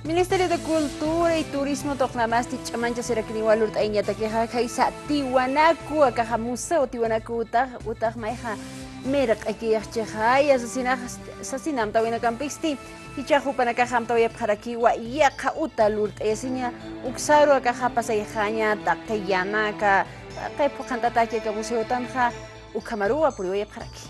Ministerio de Cultura y Turismo Tocnamasti chamancha serakiniwalur ta'iñata queja Tiwanaku akaja museo Tiwanaku utah maiha meraq akiyachchajaya sasinam tawina campisti hichahu panakajam tawya pjarakiwa yaqa utalur t'ayasiña uksaru akaja pasayjaña taqayanaka qaypuqantataki aka museo tanja ukamaruwa puriwaya pjaraki.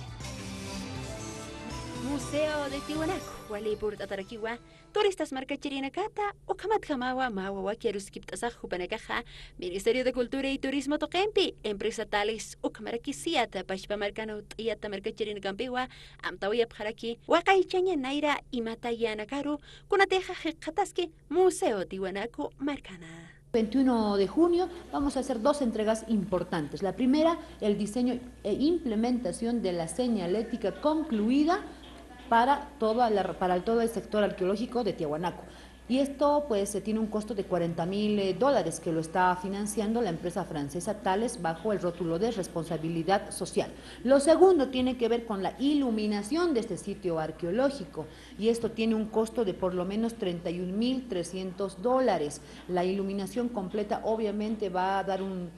Museo de Tiwanaku, walipur tatarakiwa, turistas marcachirinakata, ukamat jamawa mawawa kieruskiptasaj hupanakaja, Ministerio de Cultura y Turismo Toqempi, empresa tales ukamarakisiata pashpamarcano tiyata marcachirinacampiwa, amtawaya pjaraki, wakaichaña naira imatayana kunateja jekataski, Museo Tiwanaku Marcana. 21 de junio vamos a hacer dos entregas importantes. La primera, el diseño e implementación de la señalética concluida para todo el sector arqueológico de Tiwanaku. Y esto pues tiene un costo de $40.000 que lo está financiando la empresa francesa Thales bajo el rótulo de responsabilidad social. Lo segundo tiene que ver con la iluminación de este sitio arqueológico y esto tiene un costo de por lo menos $31.300. La iluminación completa obviamente va a dar un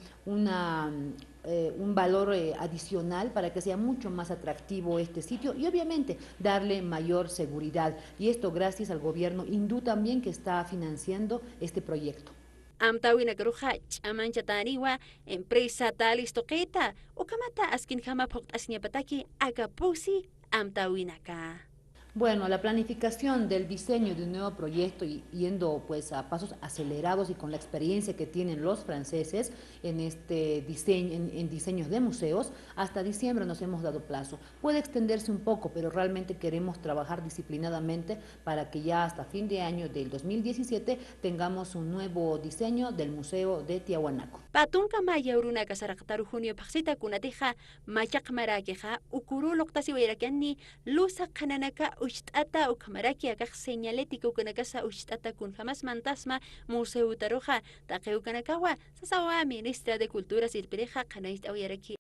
valor adicional para que sea mucho más atractivo este sitio y obviamente darle mayor seguridad, y esto gracias al gobierno hindú también que está financiando este proyecto. Amtawina karuja chamancha taniwa empresa Thales toqeta ukamata askin jama poktasñapataki agapusi amtawinaka. Bueno, la planificación del diseño de un nuevo proyecto y yendo pues a pasos acelerados y con la experiencia que tienen los franceses en este diseño, en diseños de museos, hasta diciembre nos hemos dado plazo. Puede extenderse un poco, pero realmente queremos trabajar disciplinadamente para que ya hasta fin de año del 2017 tengamos un nuevo diseño del Museo de Tiwanaku. Patunka maya uruna kasaraqtaru junio paxita kunateja machaq marakeja ukuru loqtasi wayrakanni lusa kananaka uchtata ukamaraki akaq señalético kunakasa uchtata kun jamás mantasma museo taroja taqeu kanakawa sasawa ministra de Cultura sirpereja qanaist awyaraki